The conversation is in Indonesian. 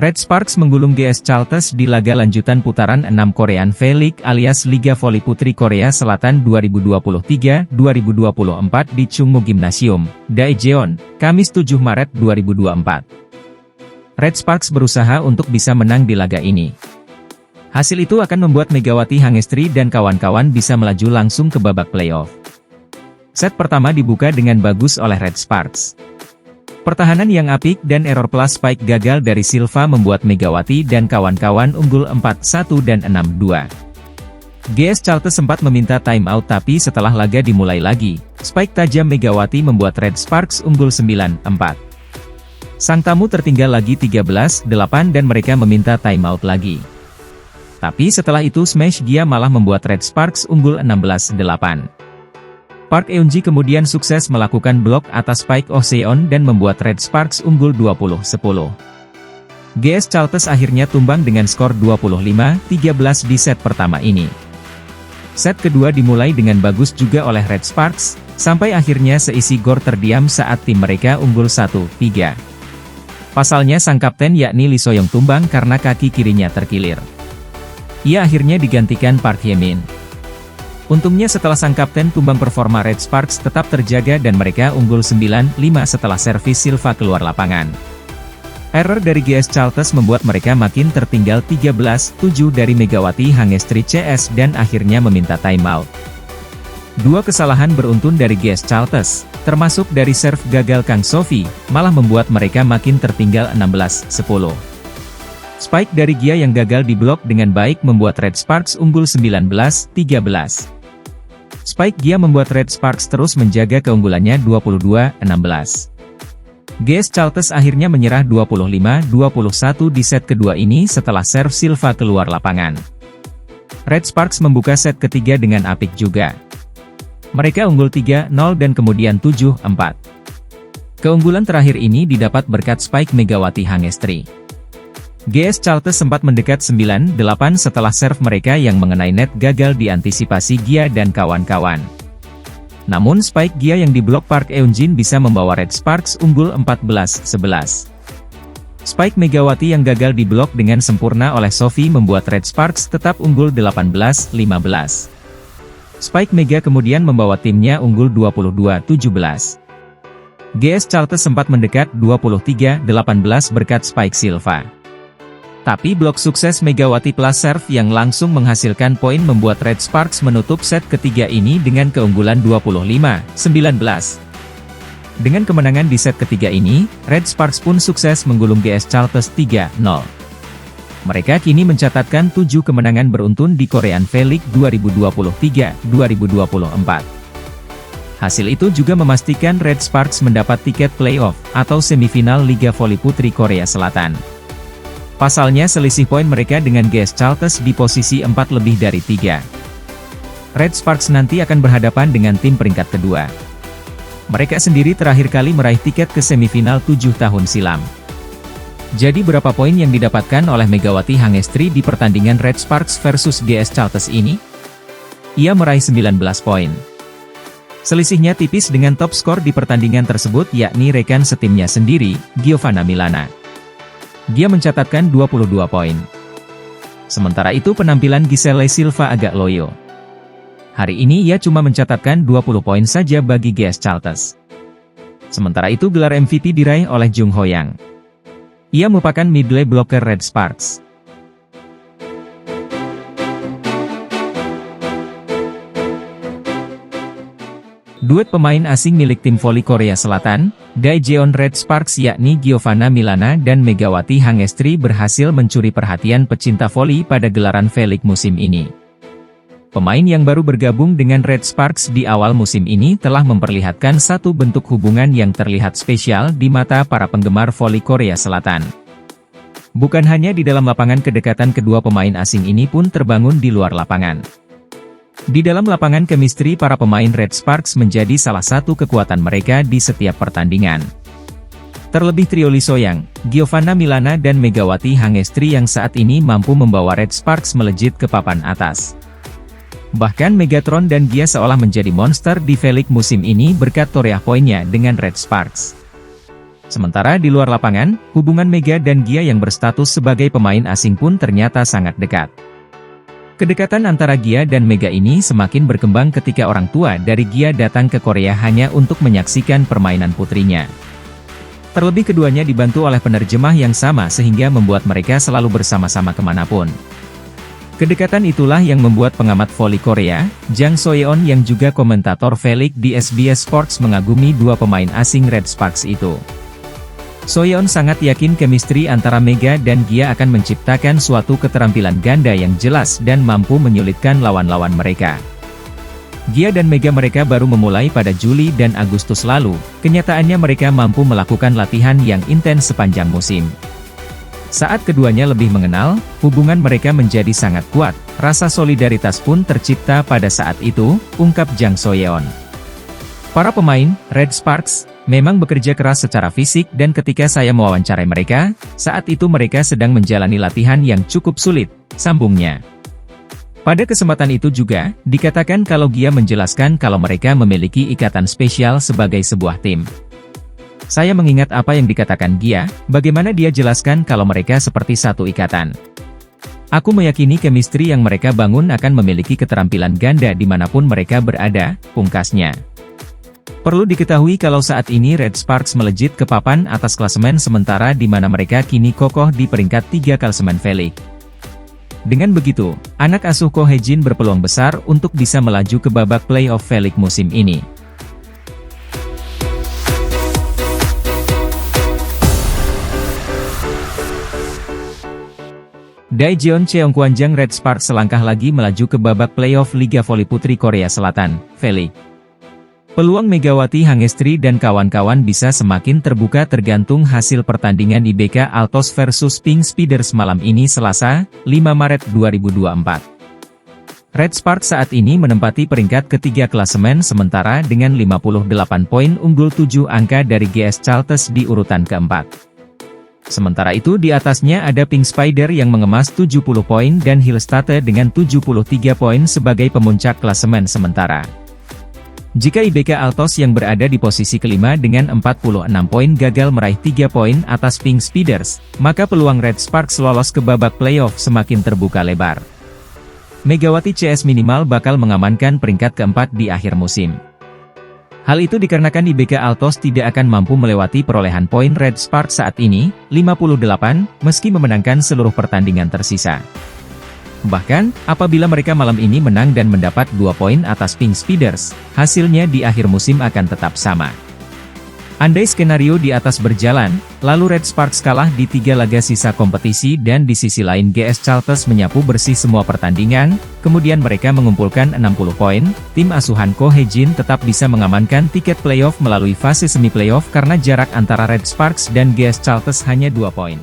Red Sparks menggulung GS Chalters di laga lanjutan putaran 6 Korean V-League alias Liga Voli Putri Korea Selatan 2023-2024 di Chungmu Gymnasium, Daejeon, Kamis 7 Maret 2024. Red Sparks berusaha untuk bisa menang di laga ini. Hasil itu akan membuat Megawati Hangestri dan kawan-kawan bisa melaju langsung ke babak playoff. Set pertama dibuka dengan bagus oleh Red Sparks. Pertahanan yang apik dan error plus spike gagal dari Silva membuat Megawati dan kawan-kawan unggul 4-1 dan 6-2. GS Chalters sempat meminta timeout tapi setelah laga dimulai lagi, spike tajam Megawati membuat Red Sparks unggul 9-4. Sang tamu tertinggal lagi 13-8 dan mereka meminta timeout lagi. Tapi setelah itu Smash Gia malah membuat Red Sparks unggul 16-8. Park Eun-ji kemudian sukses melakukan blok atas Spike Oh Seon dan membuat Red Sparks unggul 20-10. GS Chalters akhirnya tumbang dengan skor 25-13 di set pertama ini. Set kedua dimulai dengan bagus juga oleh Red Sparks, sampai akhirnya seisi gor terdiam saat tim mereka unggul 1-3. Pasalnya sang kapten yakni Lee Soyoung tumbang karena kaki kirinya terkilir. Ia akhirnya digantikan Park Hye-min. Untungnya setelah sang kapten tumbang performa Red Sparks tetap terjaga dan mereka unggul 9-5 setelah servis Silva keluar lapangan. Error dari GS Chalters membuat mereka makin tertinggal 13-7 dari Megawati Hangestri CS dan akhirnya meminta timeout. Dua kesalahan beruntun dari GS Chalters, termasuk dari serve gagal Kang Sofi, malah membuat mereka makin tertinggal 16-10. Spike dari Gia yang gagal diblok dengan baik membuat Red Sparks unggul 19-13. Spike Gia membuat Red Sparks terus menjaga keunggulannya 22-16. GS Chalters akhirnya menyerah 25-21 di set kedua ini setelah serve Silva keluar lapangan. Red Sparks membuka set ketiga dengan apik juga. Mereka unggul 3-0 dan kemudian 7-4. Keunggulan terakhir ini didapat berkat Spike Megawati Hangestri. GS Chalters sempat mendekat 9-8 setelah serve mereka yang mengenai net gagal diantisipasi Gia dan kawan-kawan. Namun spike Gia yang diblok Park Eun-jin bisa membawa Red Sparks unggul 14-11. Spike Megawati yang gagal diblok dengan sempurna oleh Sofi membuat Red Sparks tetap unggul 18-15. Spike Mega kemudian membawa timnya unggul 22-17. GS Chalters sempat mendekat 23-18 berkat Spike Silva. Tapi blok sukses Megawati plus serve yang langsung menghasilkan poin membuat Red Sparks menutup set ketiga ini dengan keunggulan 25-19. Dengan kemenangan di set ketiga ini, Red Sparks pun sukses menggulung GS Chalters 3-0. Mereka kini mencatatkan 7 kemenangan beruntun di Korean V-League 2023-2024. Hasil itu juga memastikan Red Sparks mendapat tiket playoff atau semifinal Liga Voli Putri Korea Selatan. Pasalnya selisih poin mereka dengan GS Chalters di posisi 4 lebih dari 3. Red Sparks nanti akan berhadapan dengan tim peringkat kedua. Mereka sendiri terakhir kali meraih tiket ke semifinal 7 tahun silam. Jadi berapa poin yang didapatkan oleh Megawati Hangestri di pertandingan Red Sparks versus GS Chalters ini? Ia meraih 19 poin. Selisihnya tipis dengan top skor di pertandingan tersebut yakni rekan setimnya sendiri, Giovanna Milana. Dia mencatatkan 22 poin. Sementara itu penampilan Giselle Silva agak loyo. Hari ini ia cuma mencatatkan 20 poin saja bagi GS Chalters. Sementara itu gelar MVP diraih oleh Jung Ho Yang. Ia merupakan middle blocker Red Sparks. Duet pemain asing milik tim voli Korea Selatan, Daejeon Red Sparks yakni Giovanna Milana dan Megawati Hangestri berhasil mencuri perhatian pecinta voli pada gelaran V-League musim ini. Pemain yang baru bergabung dengan Red Sparks di awal musim ini telah memperlihatkan satu bentuk hubungan yang terlihat spesial di mata para penggemar voli Korea Selatan. Bukan hanya di dalam lapangan, kedekatan kedua pemain asing ini pun terbangun di luar lapangan. Di dalam lapangan, chemistry para pemain Red Sparks menjadi salah satu kekuatan mereka di setiap pertandingan. Terlebih trio Lee Soyoung, Giovanna Milana dan Megawati Hangestri yang saat ini mampu membawa Red Sparks melejit ke papan atas. Bahkan Megatron dan Gia seolah menjadi monster di V-League musim ini berkat toreah poinnya dengan Red Sparks. Sementara di luar lapangan, hubungan Mega dan Gia yang berstatus sebagai pemain asing pun ternyata sangat dekat. Kedekatan antara Gia dan Mega ini semakin berkembang ketika orang tua dari Gia datang ke Korea hanya untuk menyaksikan permainan putrinya. Terlebih keduanya dibantu oleh penerjemah yang sama sehingga membuat mereka selalu bersama-sama kemanapun. Kedekatan itulah yang membuat pengamat voli Korea, Jang Soyeon yang juga komentator V-League di SBS Sports mengagumi dua pemain asing Red Sparks itu. Soyeon sangat yakin chemistry antara Mega dan Gia akan menciptakan suatu keterampilan ganda yang jelas dan mampu menyulitkan lawan-lawan mereka. Gia dan Mega mereka baru memulai pada Juli dan Agustus lalu, kenyataannya mereka mampu melakukan latihan yang intens sepanjang musim. Saat keduanya lebih mengenal, hubungan mereka menjadi sangat kuat, rasa solidaritas pun tercipta pada saat itu, ungkap Jang Soyeon. Para pemain, Red Sparks, memang bekerja keras secara fisik dan ketika saya mewawancarai mereka, saat itu mereka sedang menjalani latihan yang cukup sulit, sambungnya. Pada kesempatan itu juga, dikatakan kalau Gia menjelaskan kalau mereka memiliki ikatan spesial sebagai sebuah tim. Saya mengingat apa yang dikatakan Gia, bagaimana dia jelaskan kalau mereka seperti satu ikatan. Aku meyakini chemistry yang mereka bangun akan memiliki keterampilan ganda dimanapun mereka berada, pungkasnya. Perlu diketahui kalau saat ini Red Sparks melejit ke papan atas klasemen sementara di mana mereka kini kokoh di peringkat 3 klasemen V-League. Dengan begitu, anak asuh Ko Hae-jin berpeluang besar untuk bisa melaju ke babak playoff V-League musim ini. Daejeon Cheongkwanjang Red Sparks selangkah lagi melaju ke babak playoff Liga Voli Putri Korea Selatan, V-League. Peluang Megawati Hangestri dan kawan-kawan bisa semakin terbuka tergantung hasil pertandingan IBK Altos versus Pink Speeders malam ini Selasa, 5 Maret 2024. Red Sparks saat ini menempati peringkat ketiga klasemen sementara dengan 58 poin unggul 7 angka dari GS Chalters di urutan keempat. Sementara itu di atasnya ada Pink Spider yang mengemas 70 poin dan Hillstate dengan 73 poin sebagai pemuncak klasemen sementara. Jika IBK Altos yang berada di posisi kelima dengan 46 poin gagal meraih 3 poin atas Pink Speeders, maka peluang Red Sparks lolos ke babak playoff semakin terbuka lebar. Megawati CS minimal bakal mengamankan peringkat keempat di akhir musim. Hal itu dikarenakan IBK Altos tidak akan mampu melewati perolehan poin Red Sparks saat ini, 58, meski memenangkan seluruh pertandingan tersisa. Bahkan, apabila mereka malam ini menang dan mendapat 2 poin atas Pink Speeders, hasilnya di akhir musim akan tetap sama. Andai skenario di atas berjalan, lalu Red Sparks kalah di 3 laga sisa kompetisi dan di sisi lain GS Chalters menyapu bersih semua pertandingan, kemudian mereka mengumpulkan 60 poin, tim asuhan Ko Hae-jin tetap bisa mengamankan tiket playoff melalui fase semi playoff karena jarak antara Red Sparks dan GS Chalters hanya 2 poin.